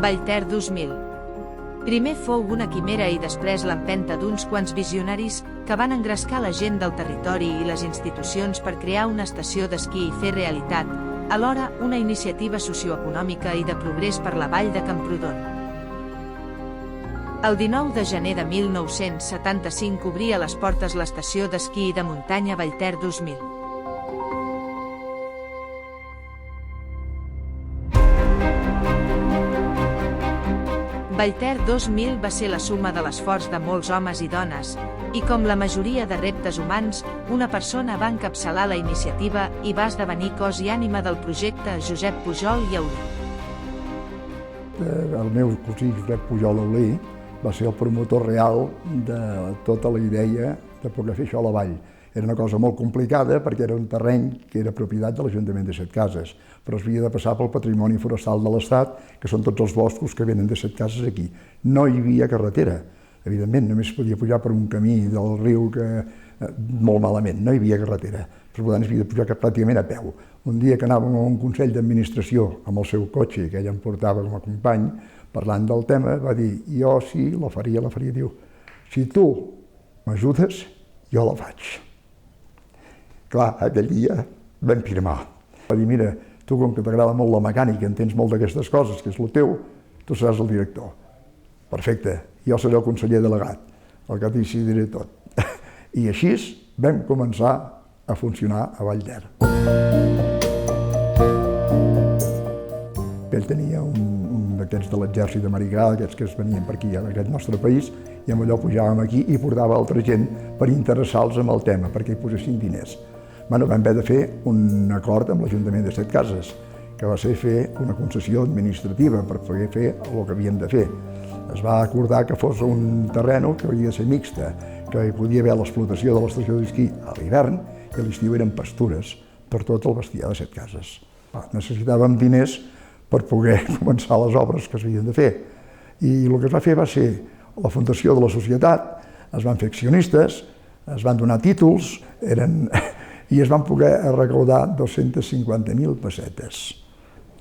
Vallter 2000. Primer fou una quimera i després l'empenta d'uns quants visionaris que van engrescar la gent del territori i les institucions per crear una estació d'esquí i fer realitat, alhora una iniciativa socioeconòmica i de progrés per la vall de Camprodon. El 19 de gener de 1975 obria les portes l'estació d'esquí i de muntanya Vallter 2000. Vallter 2000 va ser la suma de l'esforç de molts homes i dones, i com la majoria de reptes humans, una persona va encapçalar la iniciativa i va esdevenir cos i ànima del projecte Josep Pujol i Aulí. El meu cosí Josep Pujol Aulí va ser el promotor real de tota la idea de poder fer això a la vall. Era una cosa molt complicada perquè era un terreny que era propietat de l'Ajuntament de Setcases, però es havia de passar pel patrimoni forestal de l'Estat, que són tots els boscos que venen de Setcases aquí. No hi havia carretera, evidentment, només es podia pujar per un camí del riu molt malament, no hi havia carretera. Per tant, es havia de pujar pràcticament a peu. Un dia que anàvem a un consell d'administració amb el seu cotxe, que ella em portava com a company, parlant del tema, va dir, jo sí, la faria, diu, si tu m'ajudes, jo la faig. Clar, aquell dia vam firmar. Va dir, mira, tu com que t'agrada molt la mecànica, entens molt d'aquestes coses, que és el teu, tu seràs el director. Perfecte, jo seré el conseller delegat, el que t'hi decidiré tot. I així vam començar a funcionar a Vallter. Ell tenia un d'aquests de l'exèrcit americà, aquests que es venien per aquí, a aquest nostre país, i amb allò pujàvem aquí i portava altra gent per interessar-los en el tema, perquè hi posessin diners. Vam haver de fer un acord amb l'Ajuntament de Setcases, que va ser fer una concessió administrativa per poder fer el que havíem de fer. Es va acordar que fos un terreny que havia de ser mixta, que hi podia haver l'explotació de l'estació d'esquí a l'hivern i a l'estiu eren pastures per tot el bestiar de Setcases. Necessitàvem diners per poder començar les obres que s'havien de fer. I el que es va fer va ser la fundació de la societat, es van fer accionistes, es van donar títols, i es van poder recaudar 250.000 pessetes.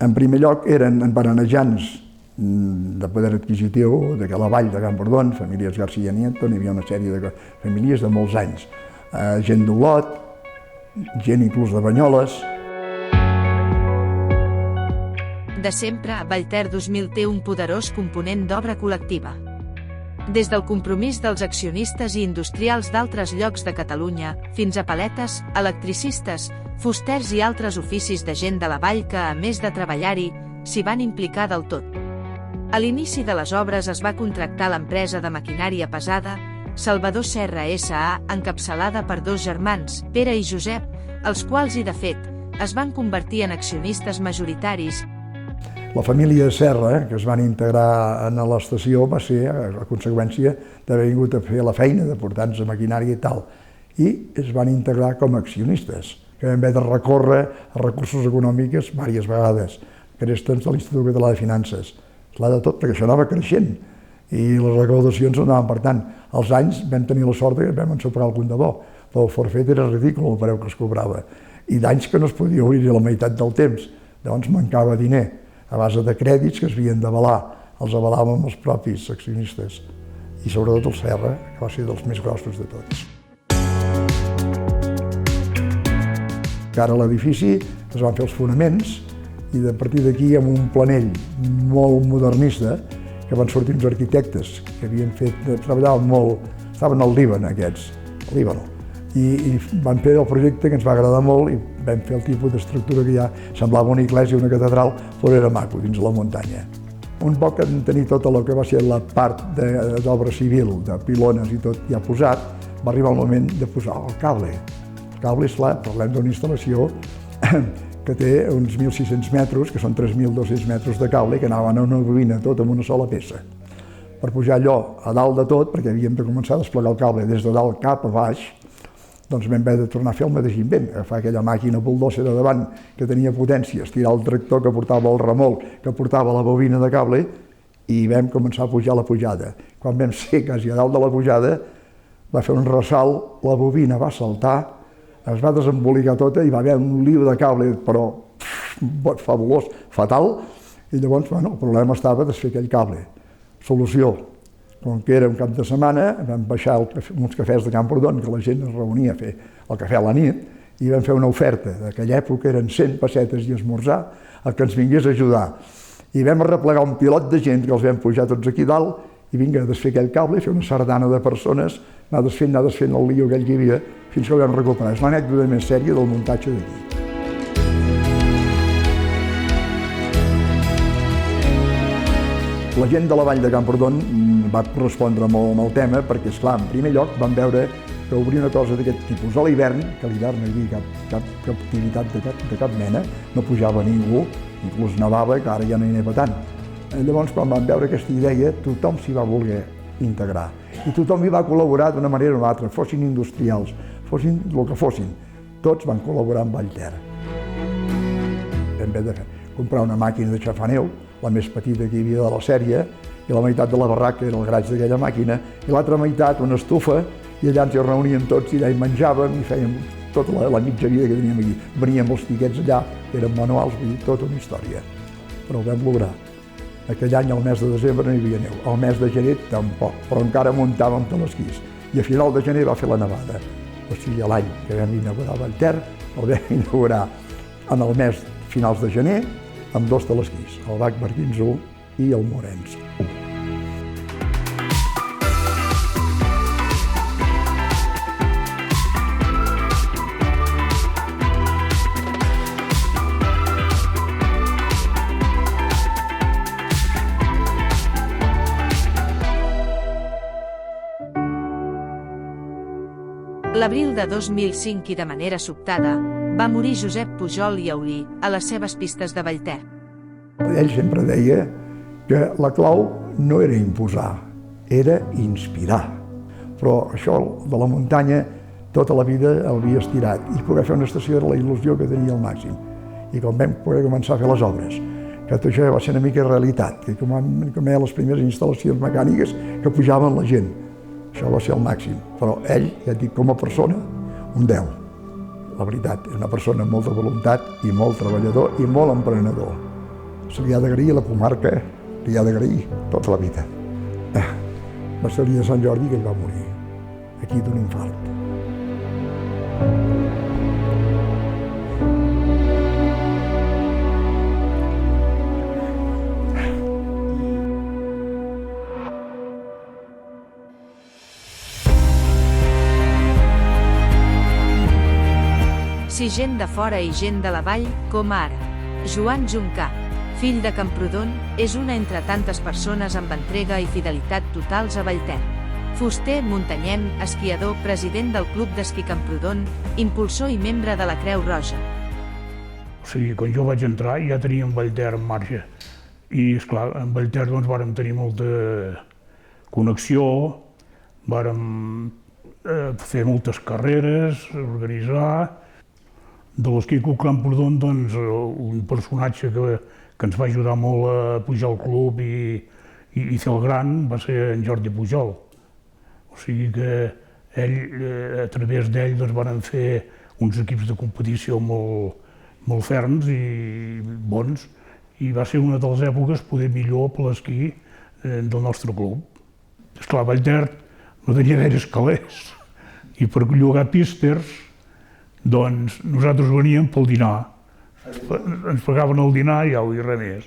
En primer lloc eren embaranejants de poder adquisitiu de la vall de Camprodon, famílies García Nieto, n'hi havia una sèrie de famílies de molts anys. Gent d'Olot, gent inclús de Banyoles. De sempre, Vallter 2000 té un poderós component d'obra col·lectiva. Des del compromís dels accionistes i industrials d'altres llocs de Catalunya, fins a paletes, electricistes, fusters i altres oficis de gent de la vall que, a més de treballar-hi, s'hi van implicar del tot. A l'inici de les obres es va contractar l'empresa de maquinària pesada, Salvador Serra S.A., encapçalada per dos germans, Pere i Josep, els quals, i de fet, es van convertir en accionistes majoritaris. La família Serra, que es van integrar en l'estació, va ser a conseqüència d'haver vingut a fer la feina, de portar-nos a maquinària i tal. I es van integrar com a accionistes, que vam haver de recórrer a recursos econòmics diverses vegades, préstecs de l'Institut Català de Finances. Clar de tot, perquè això anava creixent i les recaudacions anaven per tant. Als anys vam tenir la sort que vam ensoprar algun de bo, però el forfet era ridícul el preu que es cobrava. I d'anys que no es podia obrir a la meitat del temps, llavors mancava diner. A base de crèdits que es havien d'avalar, els avalàvem els propis accionistes. I sobretot el Serra, que va ser dels més grossos de tots. Ara a l'edifici es van fer els fonaments i a partir d'aquí amb un planell molt modernista que van sortir uns arquitectes que havien fet, treballaven molt, estaven al Líban aquests, al Líban. I van fer el projecte que ens va agradar molt i vam fer el tipus d'estructura que ja semblava una església, una catedral, però era maco, dins la muntanya. Un poc en tenir tota el que va ser la part d'obra civil, de pilones i tot ja posat, va arribar el moment de posar el cable. El cable, esclar, parlem d'una instal·lació que té uns 1.600 metres, que són 3.200 metres de cable, que anaven a una bobina tot amb una sola peça. Per pujar allò a dalt de tot, perquè havíem de començar a desplegar el cable des de dalt cap a baix, doncs vam haver de tornar a fer el mateix invent, agafar aquella màquina buldòcer de davant que tenia potència, estirar el tractor que portava el remolc, que portava la bobina de cable, i vam començar a pujar la pujada. Quan vam ser quasi a dalt de la pujada, va fer un ressalt, la bobina va saltar, es va desembolicar tota i va haver un lío de cable, però fabulós, fatal, I llavors, el problema estava desfer aquell cable. Solució, com que era un cap de setmana, vam baixar uns cafès de Camprodon, que la gent es reunia a fer el cafè a la nit, i vam fer una oferta. D'aquella època eren 100 pessetes i esmorzar, el que ens vingués a ajudar. I vam arreplegar un pilot de gent que els vam pujar tots aquí dalt i vinga a desfer aquell cable i fer una sardana de persones, anar desfent el lío aquell que hi havia, fins que ho vam recuperar. És l'anècdota més sèria del muntatge d'aquí. La gent de la vall de Camprodon va correspondre molt amb el tema perquè, esclar, en primer lloc vam veure que obrir una cosa d'aquest tipus a l'hivern, que a l'hivern no hi havia cap activitat de cap mena, no pujava ningú, inclús nevava, que ara ja no hi neva tant. Llavors, quan vam veure aquesta idea, tothom s'hi va voler integrar i tothom hi va col·laborar d'una manera o una altra, fossin industrials, fossin el que fossin, tots van col·laborar amb Vallter. Vam haver de comprar una màquina de xafar neu, la més petita que hi havia de la sèrie, i la meitat de la barraca era el graig d'aquella màquina, i l'altra meitat una estufa, i allà ens hi reuníem tots i allà hi menjàvem i fèiem tota la mitja vida que teníem aquí. Veníem els tiquets allà, eren manuals, vull dir, tota una història. Però ho vam lograr. Aquell any, al mes de desembre, no hi havia neu. Al mes de gener, tampoc, però encara muntàvem telesquís. I a final de gener va fer la nevada. O sigui, l'any que vam inaugurar Vallter, el vam inaugurar en el mes finals de gener, amb 2 telesquís, el Bac Martins 1 i el Morens 1. L'abril de 2005 i de manera sobtada, va morir Josep Pujol i Aulí a les seves pistes de Vallter. Ell sempre deia que la clau no era imposar, era inspirar. Però això de la muntanya tota la vida l'havia estirat i poder fer una estació era la il·lusió que tenia al màxim. I quan vam poder començar a fer les obres, que tot això va ser una mica realitat, que com hi ha les primeres instal·lacions mecàniques que pujaven la gent. Això va ser el màxim, però ell, ja et dic, com a persona, un 10. La veritat, és una persona amb molta voluntat i molt treballador i molt emprenedor. Se li ha d'agrair a la comarca, li ha d'agrair tota la vida. Va ser el dia de Sant Jordi que ell va morir, aquí d'un infart. Si gent de fora i gent de la vall, com ara. Joan Juncà, fill de Camprodon, és una entre tantes persones amb entrega i fidelitat totals a Vallter. Fuster, muntanyenc, esquiador, president del Club d'Esquí Camprodon, impulsor i membre de la Creu Roja. O sigui, quan jo vaig entrar ja teníem Vallter en marxa. I, esclar, amb Vallter doncs vàrem tenir molta connexió, vàrem fer moltes carreres, organitzar. De l'esquí Club Camprodon, doncs, un personatge que ens va ajudar molt a pujar al club i fer el gran va ser en Jordi Pujol. O sigui que ell, a través d'ell, doncs, van fer uns equips de competició molt ferms i bons, i va ser una de les èpoques poder millor per l'esquí del nostre club. Esclar, Vallter no tenia gaires calés, i per llogar pistes, doncs nosaltres veníem pel dinar. Ens pagaven el dinar i res més.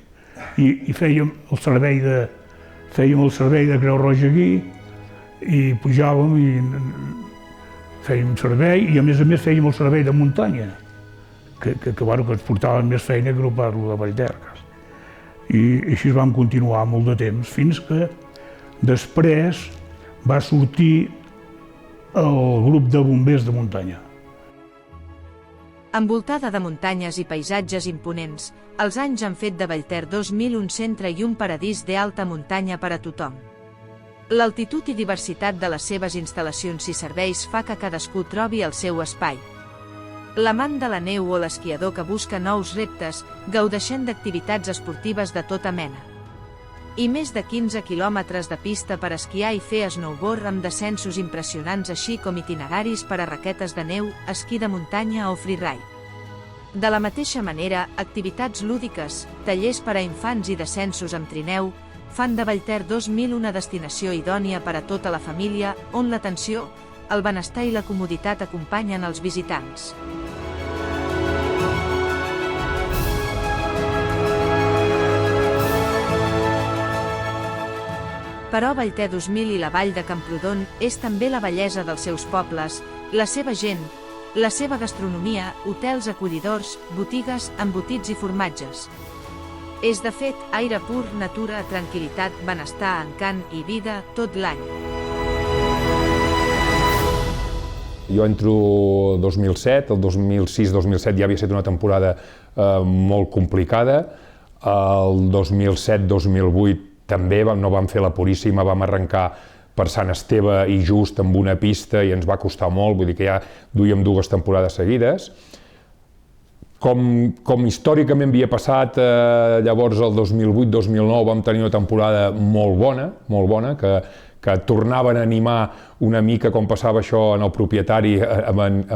I fèiem el servei de Creu Roja aquí, i pujàvem i fèiem servei, i a més fèiem el servei de muntanya, que ens portaven més feina que no parlo de Vallter. I així vam continuar molt de temps, fins que després va sortir el grup de bombers de muntanya. Envoltada de muntanyes i paisatges imponents, els anys han fet de Vallter 2000 un centre i un paradís d'alta muntanya per a tothom. L'altitud i diversitat de les seves instal·lacions i serveis fa que cadascú trobi el seu espai. L'amant de la neu o l'esquiador que busca nous reptes gaudeixen d'activitats esportives de tota mena. I més de 15 quilòmetres de pista per esquiar i fer snowboard amb descensos impressionants, així com itineraris per a raquetes de neu, esquí de muntanya o freeride. De la mateixa manera, activitats lúdiques, tallers per a infants i descensos amb trineu, fan de Vallter 2000 una destinació idònia per a tota la família, on l'atenció, el benestar i la comoditat acompanyen els visitants. Però Vallter 2000 i la vall de Camprodon és també la bellesa dels seus pobles, la seva gent, la seva gastronomia, hotels acollidors, botigues, embotits i formatges. És de fet aire pur, natura, tranquil·litat, benestar, encant i vida tot l'any. Jo entro el 2007, el 2006-2007 ja havia estat una temporada molt complicada, el 2007-2008 també no vam fer la puríssima, vam arrencar per Sant Esteve i just amb una pista i ens va costar molt, vull dir que ja duíem 2 temporades seguides. Com històricament havia passat, llavors el 2008-2009 vam tenir una temporada molt bona, que tornaven a animar una mica com passava això en el propietari,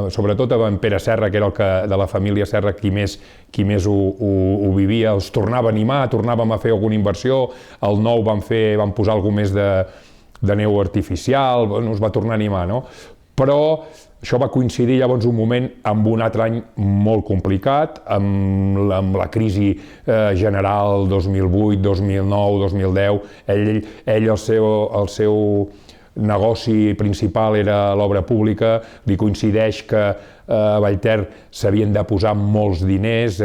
sobretot amb en Pere Serra, que era el de la família Serra qui més ho vivia, els tornava a animar, tornàvem a fer alguna inversió, el nou vam posar alguna més de neu artificial, es va tornar a animar, no? Però això va coincidir llavors un moment amb un altre any molt complicat, amb la crisi general 2008, 2009, 2010. Ell el seu negoci principal era l'obra pública, li coincideix que a Vallter s'havien de posar molts diners,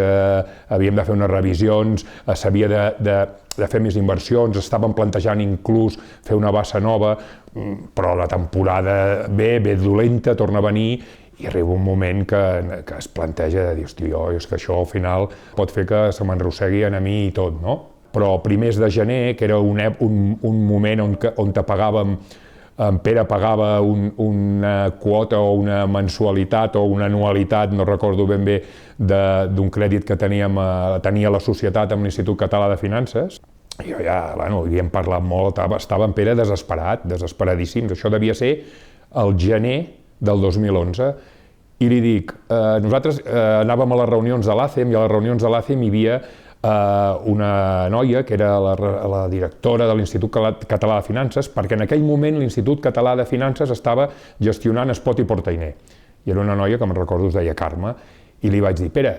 havíem de fer unes revisions, s'havia de fer més inversions, estaven plantejant inclús fer una bassa nova, però la temporada ve dolenta, torna a venir i arriba un moment que es planteja de dir, hòstia, és que això al final pot fer que se m'enrossegui a mi i tot, no? Però a primers de gener, que era un moment on pagàvem, en Pere pagava una quota o una mensualitat o una anualitat, no recordo ben bé, d'un crèdit que tenia la societat amb l'Institut Català de Finances. I jo ja, havíem parlat molt, estava en Pere desesperadíssim. Això devia ser el gener del 2011. I li dic, nosaltres anàvem a les reunions de l'ACEM i a les reunions de l'ACEM hi havia una noia que era la directora de l'Institut Català de Finances, perquè en aquell moment l'Institut Català de Finances estava gestionant Espot i Portainer. I era una noia que me'n recordo es deia Carme, i li vaig dir, Pere,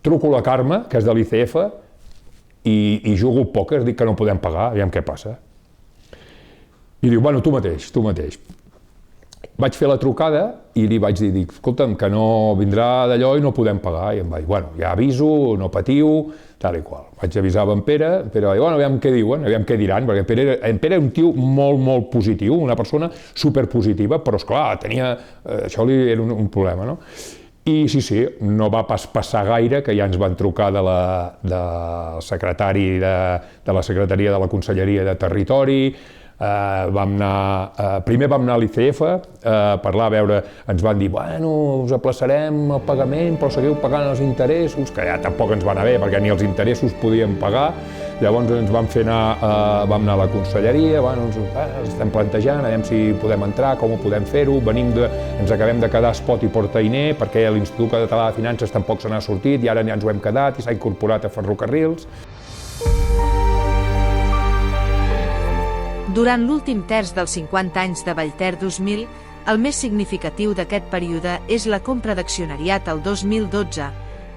truco a la Carme, que és de l'ICF, i jugo al pòquer, dic que no podem pagar, aviam què passa. I diu, bueno, tu mateix. Vaig fer la trucada i li vaig dir, escolta'm, que no vindrà d'allò i no podem pagar. I em va dir, bueno, ja aviso, no patiu, tal i qual. Vaig avisar en Pere, Pere va dir, bueno, aviam què diuen, aviam què diran, perquè en Pere era un tio molt positiu, una persona superpositiva, però esclar, això li era un problema, no? I sí, no va pas passar gaire, que ja ens van trucar del secretari de la Secretaria de la Conselleria de Territori. Primer vam anar a l'ICF a parlar, a veure, ens van dir, bueno, us aplaçarem el pagament, però seguiu pagant els interessos, que ja tampoc ens va anar bé, perquè ni els interessos podíem pagar. Llavors ens vam anar a la conselleria, ens estem plantejant, aviam si podem entrar, com ho podem fer-ho, ens acabem de quedar a Espot i Portainer, perquè l'Institut Català de Finances tampoc se n'ha sortit, i ara ja ens ho hem quedat, i s'ha incorporat a Ferrocarrils. Durant l'últim terç dels 50 anys de Vallter 2000, el més significatiu d'aquest període és la compra d'accionariat el 2012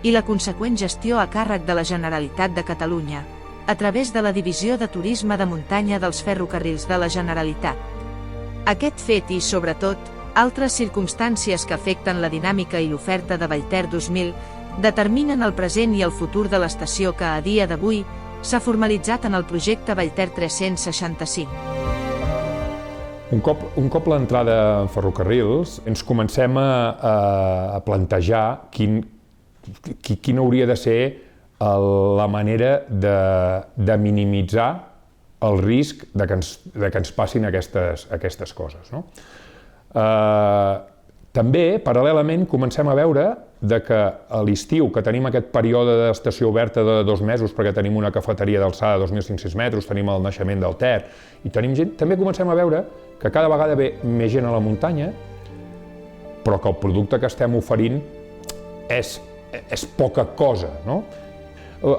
i la conseqüent gestió a càrrec de la Generalitat de Catalunya, a través de la Divisió de Turisme de Muntanya dels Ferrocarrils de la Generalitat. Aquest fet i, sobretot, altres circumstàncies que afecten la dinàmica i l'oferta de Vallter 2000 determinen el present i el futur de l'estació que, a dia d'avui, s'ha formalitzat en el projecte Vallter 365. Un cop l'entrada en Ferrocarrils, ens comencem a plantejar quina hauria de ser la manera de minimitzar el risc de que ens passin aquestes coses. També, paral·lelament, comencem a veure que a l'estiu, que tenim aquest període d'estació oberta de 2 mesos, perquè tenim una cafeteria d'alçada de 2.500 metres, tenim el naixement del Ter, i tenim gent, també comencem a veure que cada vegada ve més gent a la muntanya, però que el producte que estem oferint és és poca cosa, no?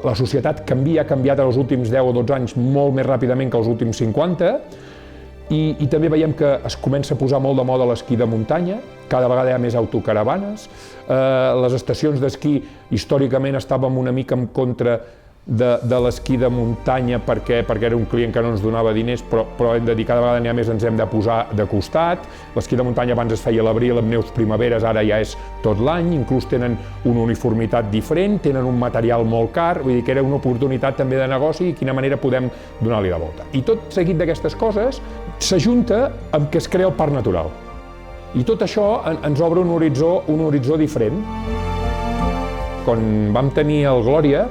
La societat canvia, ha canviat en els últims 10 o 12 anys molt més ràpidament que els últims 50, i també veiem que es comença a posar molt de moda l'esquí de muntanya, cada vegada hi ha més autocaravanes, les estacions d'esquí històricament estàvem una mica en contra de l'esquí de muntanya perquè era un client que no ens donava diners, però hem de dir cada vegada n'hi ha més, ens hem de posar de costat. L'esquí de muntanya abans es feia a l'abril amb neus primaveres, ara ja és tot l'any, inclús tenen una uniformitat diferent, tenen un material molt car, vull dir que era una oportunitat també de negoci i quina manera podem donar-li la volta. I tot seguit d'aquestes coses s'ajunta amb que es crea el Parc Natural. I tot això ens obre un horitzó diferent. Quan vam tenir el Glòria,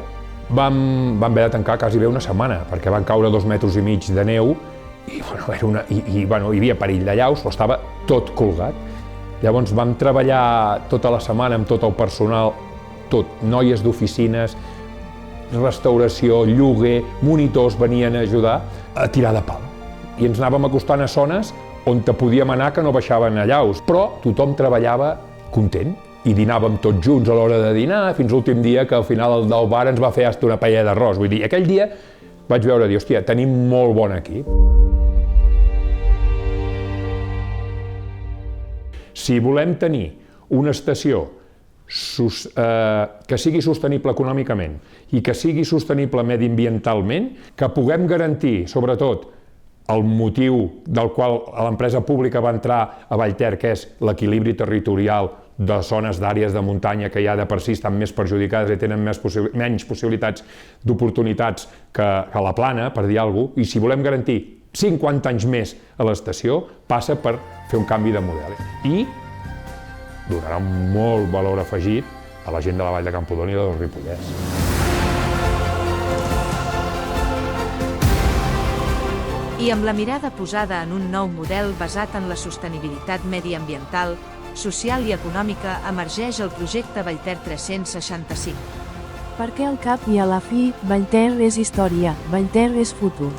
vam haver de tancar quasi bé una setmana, perquè van caure 2,5 metres de neu i hi havia perill de llaus, però estava tot colgat. Llavors vam treballar tota la setmana amb tot el personal, noies d'oficines, restauració, lloguer, monitors venien a ajudar a tirar de pal. I ens anàvem acostant a zones on podíem anar que no baixaven a llaus, però tothom treballava content. I dinàvem tots junts a l'hora de dinar, fins l'últim dia que al final el del bar ens va fer hasta una paella d'arròs. Vull dir, aquell dia vaig veure, hòstia, tenim molt bon equip. Si volem tenir una estació que sigui sostenible econòmicament i que sigui sostenible mediambientalment, que puguem garantir, sobretot, el motiu del qual l'empresa pública va entrar a Vallter, que és l'equilibri territorial de zones d'àrees de muntanya que ja de per si estan més perjudicades i tenen menys possibilitats d'oportunitats que la plana, per dir alguna cosa, i si volem garantir 50 anys més a l'estació, passa per fer un canvi de model. I donarà un molt valor afegit a la gent de la Vall de Camprodon i del Ripollès. I amb la mirada posada en un nou model basat en la sostenibilitat mediambiental, social i econòmica, emergeix el projecte Vallter 365. Perquè al cap i a la fi, Vallter és història, Vallter és futur.